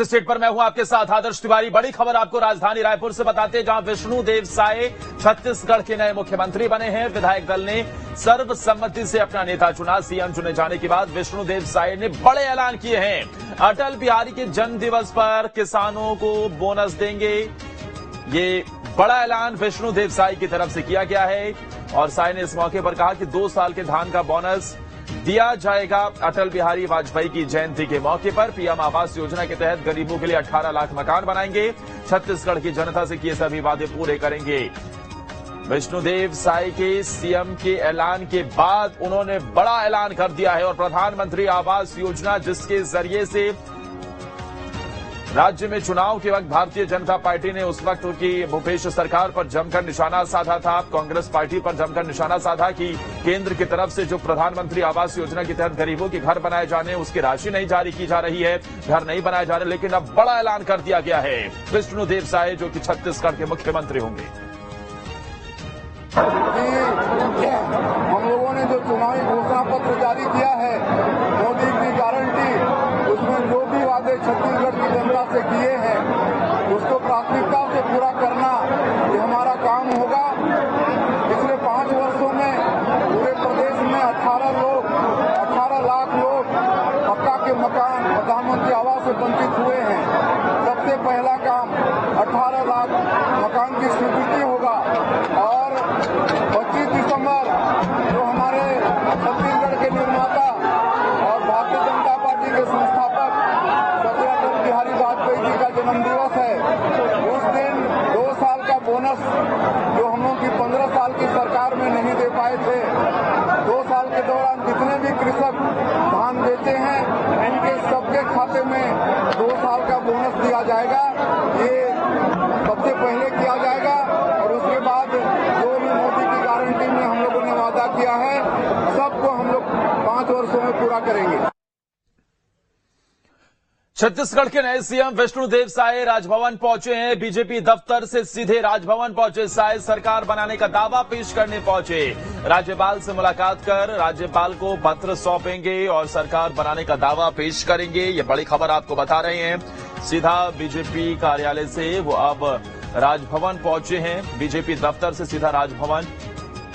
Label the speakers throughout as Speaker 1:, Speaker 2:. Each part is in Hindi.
Speaker 1: स्टेट पर मैं हूं आपके साथ आदर्श तिवारी। बड़ी खबर आपको राजधानी रायपुर से बताते हैं, जहां विष्णुदेव साय छत्तीसगढ़ के नए मुख्यमंत्री बने हैं। विधायक दल ने सर्वसम्मति से अपना नेता चुना। सीएम चुने जाने के बाद विष्णुदेव साय ने बड़े ऐलान किए हैं। अटल बिहारी के जन्म दिवस पर किसानों को बोनस देंगे, ये बड़ा ऐलान विष्णुदेव साय की तरफ से किया गया है। और साय ने इस मौके पर कहा कि 2 साल के धान का बोनस दिया जाएगा। अटल बिहारी वाजपेयी की जयंती के मौके पर पीएम आवास योजना के तहत गरीबों के लिए 18 लाख मकान बनाएंगे। छत्तीसगढ़ की जनता से किए सभी वादे पूरे करेंगे। विष्णुदेव साय के सीएम के ऐलान के बाद उन्होंने बड़ा ऐलान कर दिया है और प्रधानमंत्री आवास योजना, जिसके जरिए से राज्य में चुनाव के वक्त भारतीय जनता पार्टी ने उस वक्त की भूपेश सरकार पर जमकर निशाना साधा था, कांग्रेस पार्टी पर जमकर निशाना साधा कि केंद्र की तरफ से जो प्रधानमंत्री आवास योजना के तहत गरीबों के घर बनाए जाने, उसकी राशि नहीं जारी की जा रही है, घर नहीं बनाए जा रहे। लेकिन अब बड़ा ऐलान कर दिया गया है विष्णुदेव साय, जो कि छत्तीसगढ़ के मुख्यमंत्री होंगे।
Speaker 2: हम लोगों ने जो चुनावी घोषणा पत्र जारी किया है, मोदी की गारंटी, उसमें जो भी वादे छत्तीसगढ़ की जनता से किए हैं, उसको प्राथमिकता से पूरा करना, ये हमारा काम होगा। पिछले 5 वर्षों में पूरे प्रदेश में 18 लाख लोग पक्का के मकान प्रधानमंत्री आवास से वंचित हुए हैं। सबसे पहला काम 18 लाख मकान की स्वीकृति होगा। और 25 दिसंबर जो हमारे छत्तीसगढ़ के निर्माता और भारतीय जनता पार्टी के संस्थापक स्वर्गीय अटल बिहारी वाजपेयी जी का जन्म दिवस है, उस दिन 2 साल का बोनस जो हम लोग की 15 साल की सरकार में नहीं दे पाए थे, 2 साल के दौरान जितने भी कृषक धान बेचे हैं, इनके सबके खाते में 2 साल का बोनस दिया जाएगा। ये सबसे पहले किया जाएगा और उसके बाद जो भी मोदी की गारंटी में हम लोगों ने वादा किया है, सबको हम लोग 5 वर्षों में पूरा करेंगे।
Speaker 1: छत्तीसगढ़ के नए सीएम विष्णुदेव साय राजभवन पहुंचे हैं। बीजेपी दफ्तर से सीधे राजभवन पहुंचे साय सरकार बनाने का दावा पेश करने पहुंचे। राज्यपाल से मुलाकात कर राज्यपाल को पत्र सौंपेंगे और सरकार बनाने का दावा पेश करेंगे। ये बड़ी खबर आपको बता रहे हैं। सीधा बीजेपी कार्यालय से वो अब राजभवन पहुंचे हैं। बीजेपी दफ्तर से सीधा राजभवन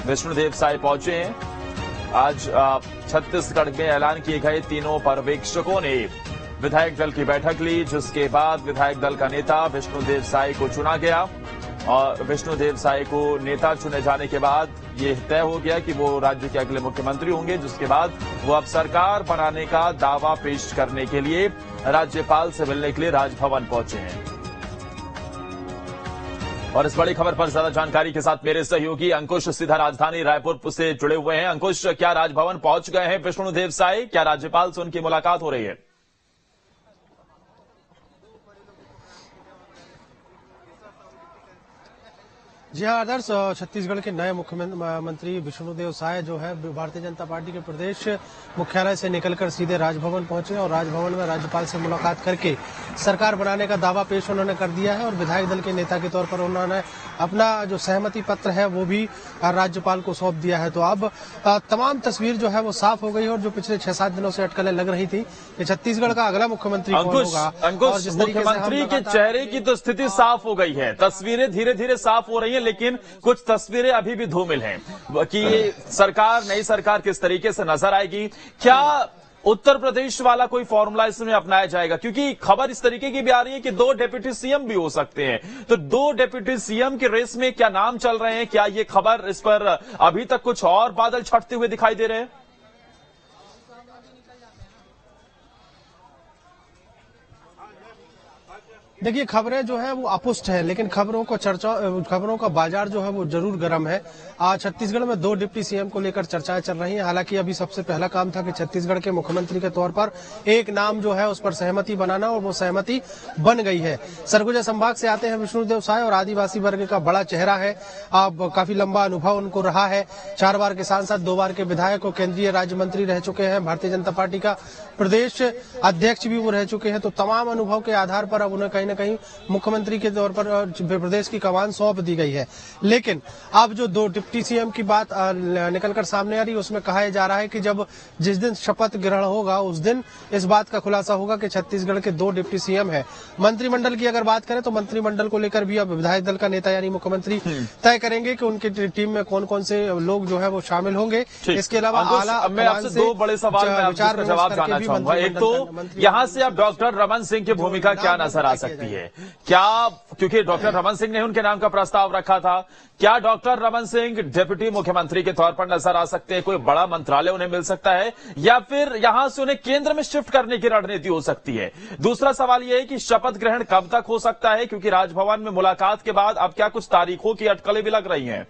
Speaker 1: विष्णुदेव साय पहुंचे हैं। आज छत्तीसगढ़ में ऐलान किए गए तीनों पर्यवेक्षकों ने विधायक दल की बैठक ली, जिसके बाद विधायक दल का नेता विष्णुदेव साय को चुना गया। और विष्णुदेव साय को नेता चुने जाने के बाद ये तय हो गया कि वो राज्य के अगले मुख्यमंत्री होंगे, जिसके बाद वो अब सरकार बनाने का दावा पेश करने के लिए राज्यपाल से मिलने के लिए राजभवन पहुंचे हैं। और इस बड़ी खबर पर ज्यादा जानकारी के साथ मेरे सहयोगी अंकुश सीधा राजधानी रायपुर से जुड़े हुए हैं। अंकुश, क्या राजभवन पहुंच गए हैं विष्णुदेव साय? क्या राज्यपाल से उनकी मुलाकात हो रही है?
Speaker 3: जी हाँ आदर्श, छत्तीसगढ़ के नए मुख्यमंत्री विष्णुदेव साय जो है भारतीय जनता पार्टी के प्रदेश मुख्यालय से निकलकर सीधे राजभवन पहुंचे और राजभवन में राज्यपाल से मुलाकात करके सरकार बनाने का दावा पेश उन्होंने कर दिया है। और विधायक दल के नेता के तौर पर उन्होंने अपना जो सहमति पत्र है वो भी राज्यपाल को सौंप दिया है। तो अब तमाम तस्वीर जो है वो साफ हो गई है और जो पिछले 6-7 दिनों से अटकलें लग रही थी कि छत्तीसगढ़ का अगला मुख्यमंत्री कौन होगा।
Speaker 1: अंकुश, मुख्यमंत्री के चेहरे की तो स्थिति साफ हो गई है, तस्वीरें धीरे धीरे साफ हो रही है, लेकिन कुछ तस्वीरें अभी भी धूमिल हैं कि ये सरकार, नई सरकार किस तरीके से नजर आएगी। क्या उत्तर प्रदेश वाला कोई फॉर्मूला इसमें अपनाया जाएगा? क्योंकि खबर इस तरीके की भी आ रही है कि 2 डिप्टी सीएम भी हो सकते हैं। तो 2 डिप्टी सीएम की रेस में क्या नाम चल रहे हैं? क्या ये खबर, इस पर अभी तक कुछ और बादल छटते हुए दिखाई दे रहे हैं?
Speaker 3: देखिए, खबरें जो है वो अपुष्ट है, लेकिन खबरों का बाजार जो है वो जरूर गर्म है। आज छत्तीसगढ़ में 2 डिप्टी सीएम को लेकर चर्चाएं चल रही हैं। हालांकि अभी सबसे पहला काम था कि छत्तीसगढ़ के मुख्यमंत्री के तौर पर एक नाम जो है उस पर सहमति बनाना, और वो सहमति बन गई है। सरगुजा संभाग से आते हैं विष्णुदेव साय और आदिवासी वर्ग का बड़ा चेहरा है। अब काफी लंबा अनुभव उनको रहा है। 4 बार के सांसद, 2 बार के विधायक और केंद्रीय राज्य मंत्री रह चुके हैं। भारतीय जनता पार्टी का प्रदेश अध्यक्ष भी वो रह चुके हैं। तो तमाम अनुभव के आधार पर अब उन्हें कहीं कहीं ना कहीं मुख्यमंत्री के तौर पर प्रदेश की कमान सौंप दी गई है। लेकिन अब जो 2 डिप्टी सीएम की बात निकलकर सामने आ रही है, उसमें कहा जा रहा है कि जब जिस दिन शपथ ग्रहण होगा उस दिन इस बात का खुलासा होगा कि छत्तीसगढ़ के 2 डिप्टी सीएम हैं। मंत्रिमंडल की अगर बात करें तो मंत्रिमंडल को लेकर भी अब विधायक दल का नेता यानी मुख्यमंत्री तय करेंगे कि उनकी टीम में कौन कौन से लोग जो है वो शामिल होंगे। इसके अलावा
Speaker 1: मैं आपसे 2 बड़े सवाल में आपसे जवाब जानना चाहूंगा। एक तो यहां से अब डॉक्टर रमन सिंह की भूमिका क्या नजर आ सकती है? क्या, क्योंकि डॉक्टर रमन सिंह ने उनके नाम का प्रस्ताव रखा था, क्या डॉक्टर रमन सिंह डिप्टी मुख्यमंत्री के तौर पर नजर आ सकते हैं? कोई बड़ा मंत्रालय उन्हें मिल सकता है या फिर यहां से उन्हें केंद्र में शिफ्ट करने की रणनीति हो सकती है? दूसरा सवाल यह है कि शपथ ग्रहण कब तक हो सकता है, क्योंकि राजभवन में मुलाकात के बाद अब क्या कुछ तारीखों की अटकलें भी लग रही हैं?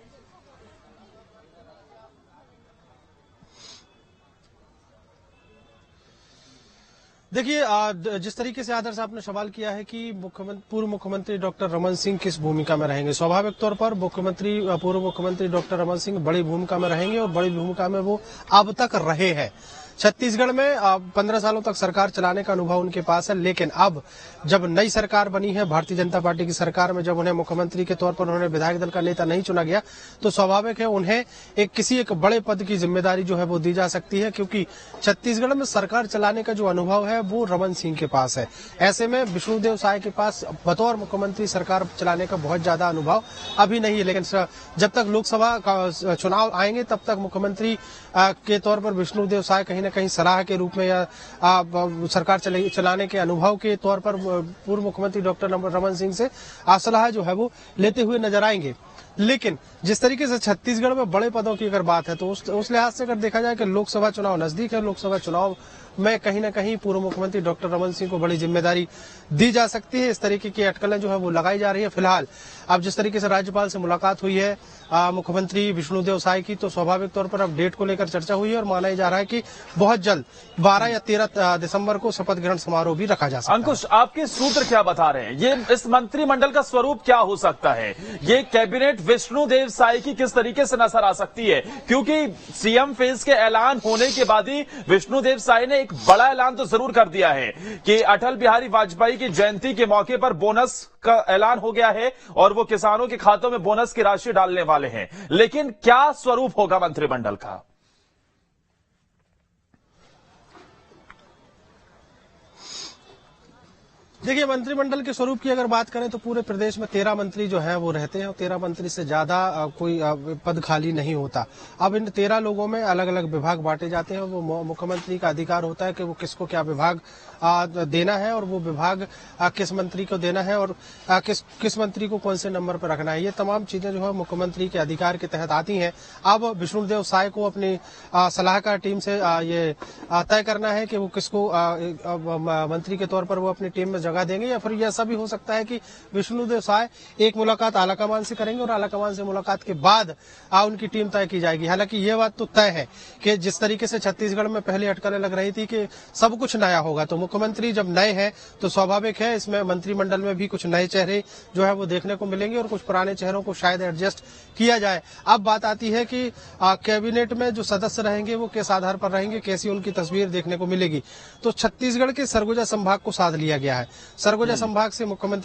Speaker 3: देखिए, जिस तरीके से आदर्श आपने सवाल किया है कि पूर्व मुख्यमंत्री डॉक्टर रमन सिंह किस भूमिका में रहेंगे, स्वाभाविक तौर पर पूर्व मुख्यमंत्री डॉक्टर रमन सिंह बड़ी भूमिका में रहेंगे और बड़ी भूमिका में वो अब तक रहे हैं। छत्तीसगढ़ में 15 सालों तक सरकार चलाने का अनुभव उनके पास है, लेकिन अब जब नई सरकार बनी है, भारतीय जनता पार्टी की सरकार में जब उन्हें मुख्यमंत्री के तौर पर उन्हें विधायक दल का नेता नहीं चुना गया, तो स्वाभाविक है उन्हें किसी एक बड़े पद की जिम्मेदारी जो है वो दी जा सकती है, क्योंकि छत्तीसगढ़ में सरकार चलाने का जो अनुभव है वो रमन सिंह के पास है। ऐसे में विष्णुदेव साय के पास बतौर मुख्यमंत्री सरकार चलाने का बहुत ज्यादा अनुभव अभी नहीं है, लेकिन जब तक लोकसभा का चुनाव आएंगे तब तक मुख्यमंत्री के तौर पर विष्णुदेव साय कहीं न कहीं सलाह के रूप में या सरकार चलाने के अनुभव के तौर पर पूर्व मुख्यमंत्री डॉक्टर रमन सिंह से सलाह जो है वो लेते हुए नजर आएंगे। लेकिन जिस तरीके से छत्तीसगढ़ में बड़े पदों की अगर बात है तो उस लिहाज से अगर देखा जाए कि लोकसभा चुनाव नजदीक है, लोकसभा चुनाव में कहीं न कहीं पूर्व मुख्यमंत्री डॉक्टर रमन सिंह को बड़ी जिम्मेदारी दी जा सकती है। इस तरीके की अटकलें जो है वो लगाई जा रही है। फिलहाल अब जिस तरीके से राज्यपाल से मुलाकात हुई है मुख्यमंत्री विष्णुदेव साय की, तो स्वाभाविक तौर पर अब डेट को लेकर चर्चा हुई है और माना जा रहा है कि बहुत जल्द 12 या 13 दिसंबर को शपथ ग्रहण समारोह भी रखा जा सकता है।
Speaker 1: अंकुश, आपके सूत्र क्या बता रहे हैं? ये इस मंत्रिमंडल का स्वरूप क्या हो सकता है? ये कैबिनेट विष्णुदेव साय की किस तरीके से नजर आ सकती है? क्योंकि सीएम फेज के ऐलान होने के बाद ही विष्णुदेव साय ने एक बड़ा ऐलान तो जरूर कर दिया है कि अटल बिहारी वाजपेयी की जयंती के मौके पर बोनस का ऐलान हो गया है और वो किसानों के खातों में बोनस की राशि डालने वाले हैं। लेकिन क्या स्वरूप होगा मंत्रिमंडल का?
Speaker 3: देखिए, मंत्रिमंडल के स्वरूप की अगर बात करें तो पूरे प्रदेश में 13 मंत्री जो है वो रहते हैं और 13 मंत्री से ज्यादा कोई पद खाली नहीं होता। अब इन 13 लोगों में अलग अलग विभाग बांटे जाते हैं। वो मुख्यमंत्री का अधिकार होता है कि वो किसको क्या विभाग देना है और वो विभाग किस मंत्री को देना है और किस मंत्री को कौन से नंबर पर रखना है। ये तमाम चीजें जो है मुख्यमंत्री के अधिकार के तहत आती हैं। अब विष्णुदेव साय को अपनी सलाहकार टीम से ये तय करना है कि वो किसको मंत्री के तौर पर वो अपनी टीम में जगह देंगे, या फिर ऐसा भी हो सकता है कि विष्णुदेव साय एक मुलाकात आलाकमान से करेंगे और आलाकमान से मुलाकात के बाद उनकी टीम तय की जाएगी। हालांकि ये बात तो तय है कि जिस तरीके से छत्तीसगढ़ में पहले अटकलें लग रही थी कि सब कुछ नया होगा, तो मुख्यमंत्री जब नए हैं तो स्वाभाविक है इसमें मंत्रिमंडल में भी कुछ नए चेहरे जो है वो देखने को मिलेंगे और कुछ पुराने चेहरों को शायद एडजस्ट किया जाए। अब बात आती है कि कैबिनेट में जो सदस्य रहेंगे वो किस आधार पर रहेंगे, कैसी उनकी तस्वीर देखने को मिलेगी। तो छत्तीसगढ़ के सरगुजा संभाग को साध लिया गया है। सरगुजा संभाग से मुख्यमंत्री